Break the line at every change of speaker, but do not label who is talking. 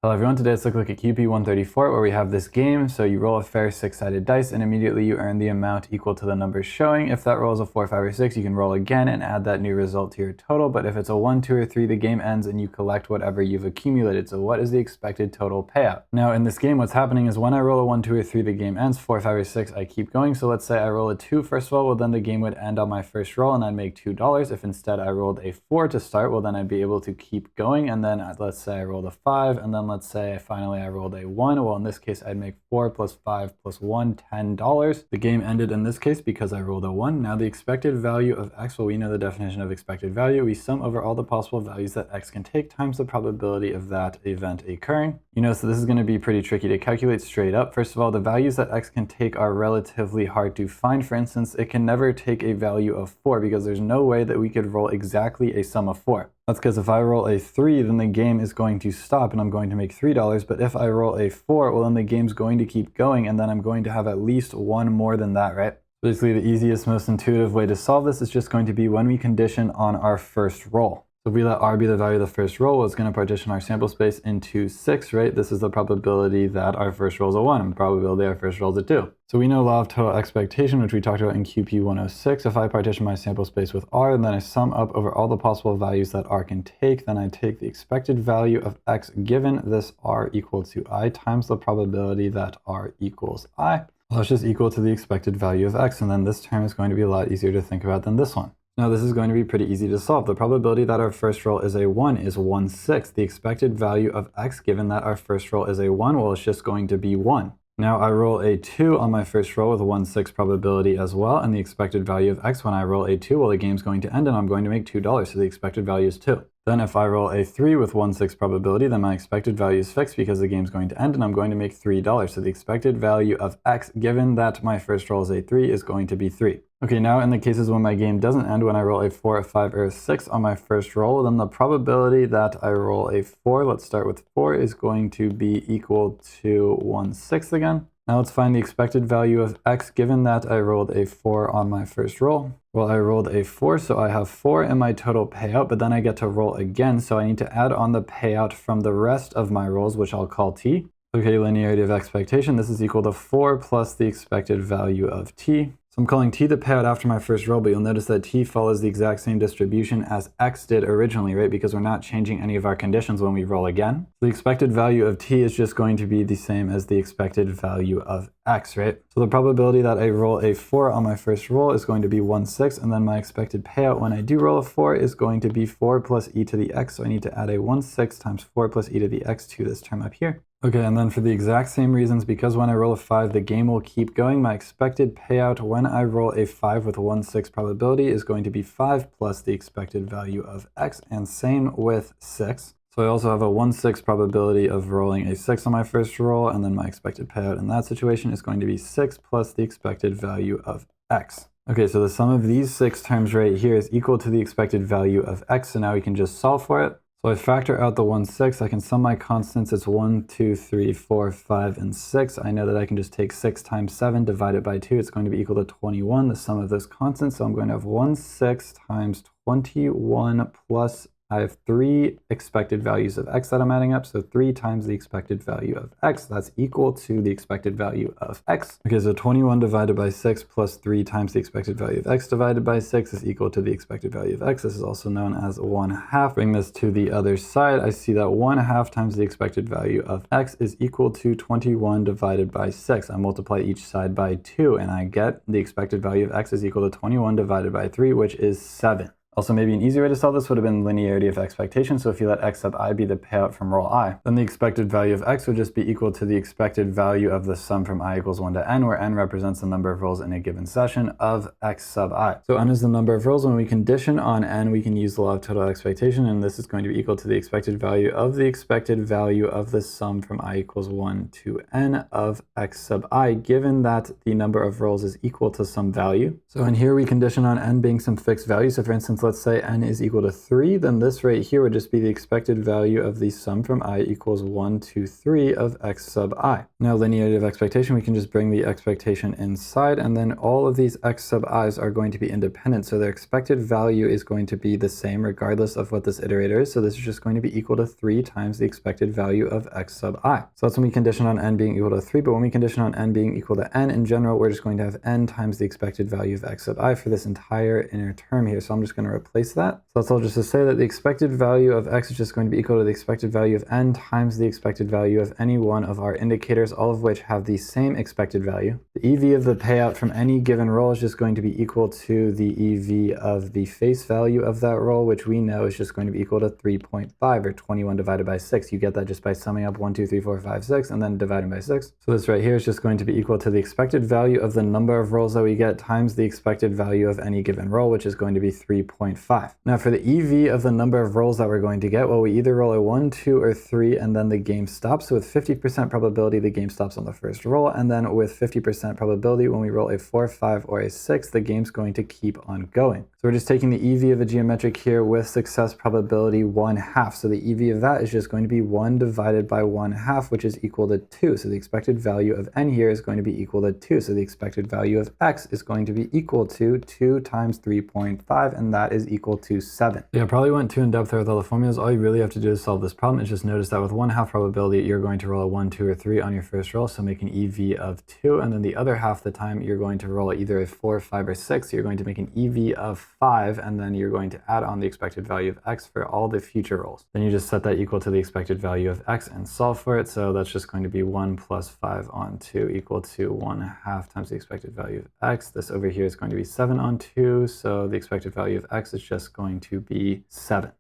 Hello everyone, today let's look at QP134 where we have this game. So you roll a fair 6-sided dice and immediately you earn the amount equal to the numbers showing. If that roll is a 4, 5, or 6, you can roll again and add that new result to your total. But if it's a 1, 2, or 3, the game ends and you collect whatever you've accumulated. So what is the expected total payout? Now in this game, what's happening is when I roll a 1, 2, or 3, the game ends. 4, 5, or 6, I keep going. So let's say I roll a 2 first of all, well then the game would end on my first roll and I'd make $2. If instead I rolled a 4 to start, well then I'd be able to keep going. And then let's say I rolled a 5 and then let's say finally I rolled a 1. Well, in this case, I'd make 4 plus 5 plus 1, $10. The game ended in this case because I rolled a 1. Now the expected value of x, well, we know the definition of expected value. We sum over all the possible values that x can take times the probability of that event occurring. You know, so this is going to be pretty tricky to calculate straight up. First of all, the values that x can take are relatively hard to find. For instance, it can never take a value of 4 because there's no way that we could roll exactly a sum of 4. That's because if I roll a 3, then the game is going to stop and I'm going to make $3. But if I roll a 4, well then the game's going to keep going and then I'm going to have at least one more than that, right? Basically the easiest, most intuitive way to solve this is just going to be when we condition on our first roll. So if we let r be the value of the first roll, well, it's going to partition our sample space into 6, right? This is the probability that our first roll is a 1 and the probability our first roll is a 2. So we know law of total expectation, which we talked about in QP106. If I partition my sample space with r, and then I sum up over all the possible values that r can take, then I take the expected value of x given this r equal to I times the probability that r equals I. Well, that's just equal to the expected value of x, and then this term is going to be a lot easier to think about than this one. Now this is going to be pretty easy to solve. The probability that our first roll is a 1 is 1/6. The expected value of x given that our first roll is a 1, well, it's just going to be 1. Now I roll a 2 on my first roll with a 1/6 probability as well, and the expected value of x when I roll a 2, well, the game's going to end and I'm going to make $2, so the expected value is 2. Then if I roll a 3 with 1/6 probability, then my expected value is fixed because the game's going to end and I'm going to make $3. So the expected value of x given that my first roll is a 3 is going to be 3. Okay, now in the cases when my game doesn't end, when I roll a 4, a 5, or a 6 on my first roll, then the probability that I roll a 4, let's start with 4, is going to be equal to 1/6 again. Now let's find the expected value of x given that I rolled a 4 on my first roll. Well, I rolled a 4, so I have 4 in my total payout, but then I get to roll again, so I need to add on the payout from the rest of my rolls, which I'll call t. Okay, linearity of expectation, this is equal to 4 plus the expected value of t. So I'm calling t the payout after my first roll, but you'll notice that t follows the exact same distribution as x did originally, right? Because we're not changing any of our conditions when we roll again. So the expected value of t is just going to be the same as the expected value of x, right? So the probability that I roll a 4 on my first roll is going to be 1/6, and then my expected payout when I do roll a 4 is going to be 4 plus e to the x, so I need to add a 1/6 times 4 plus e to the x to this term up here. Okay, and then for the exact same reasons, because when I roll a 5, the game will keep going, my expected payout when I roll a 5 with a 1/6 probability is going to be 5 plus the expected value of x, and same with 6. So I also have a 1/6 probability of rolling a 6 on my first roll, and then my expected payout in that situation is going to be 6 plus the expected value of x. Okay, so the sum of these 6 terms right here is equal to the expected value of x, so now we can just solve for it. So I factor out the 1/6, I can sum my constants, it's 1, 2, 3, 4, 5, and 6. I know that I can just take 6 times 7 divided by 2, it's going to be equal to 21, the sum of those constants. So I'm going to have 1/6 times 21 plus I have 3 expected values of x that I'm adding up, so 3 times the expected value of x, that's equal to the expected value of x. Okay, so 21 divided by 6 plus 3 times the expected value of x divided by 6 is equal to the expected value of x. This is also known as 1/2. Bring this to the other side, I see that 1/2 times the expected value of x is equal to 21 divided by 6. I multiply each side by 2, and I get the expected value of x is equal to 21 divided by 3, which is 7. Also, maybe an easier way to solve this would have been linearity of expectation. So if you let x sub I be the payout from roll I, then the expected value of x would just be equal to the expected value of the sum from I equals 1 to n, where n represents the number of rolls in a given session of x sub I. So n is the number of rolls. When we condition on n, we can use the law of total expectation, and this is going to be equal to the expected value of the expected value of the sum from I equals 1 to n of x sub I, given that the number of rolls is equal to some value. So in here we condition on n being some fixed value. So for instance, let's say n is equal to 3, then this right here would just be the expected value of the sum from I equals 1 to 3 of x sub I. Now linearity of expectation, we can just bring the expectation inside, and then all of these x sub i's are going to be independent, so their expected value is going to be the same regardless of what this iterator is, so this is just going to be equal to 3 times the expected value of x sub I. So that's when we condition on n being equal to 3, but when we condition on n being equal to n, in general, we're just going to have n times the expected value of x sub I for this entire inner term here. So I'm just going to replace that. So that's all just to say that the expected value of x is just going to be equal to the expected value of n times the expected value of any one of our indicators, all of which have the same expected value. The EV of the payout from any given roll is just going to be equal to the EV of the face value of that roll, which we know is just going to be equal to 3.5, or 21 divided by 6. You get that just by summing up 1, 2, 3, 4, 5, 6, and then dividing by 6. So this right here is just going to be equal to the expected value of the number of rolls that we get times the expected value of any given roll, which is going to be 3.5. Now for the EV of the number of rolls that we're going to get, well, we either roll a 1, 2, or 3, and then the game stops. So with 50% probability, the game stops on the first roll, and then with 50% probability, when we roll a 4, 5, or a 6, the game's going to keep on going. So we're just taking the EV of a geometric here with success probability 1/2. So the EV of that is just going to be 1 divided by 1/2, which is equal to 2. So the expected value of n here is going to be equal to 2. So the expected value of x is going to be equal to 2 times 3.5, and that is equal to 7. Yeah, I probably went too in depth there with all the formulas. All you really have to do to solve this problem is just notice that with 1/2 probability, you're going to roll a 1, 2, or 3 on your first roll, so make an EV of 2, and then the other half the time, you're going to roll either a 4, 5, or 6. So you're going to make an EV of 5, and then you're going to add on the expected value of x for all the future rolls. Then you just set that equal to the expected value of x and solve for it. So that's just going to be 1 plus 5 on 2 equal to 1/2 times the expected value of x. This over here is going to be 7 on 2, so the expected value of x is just going to be 7.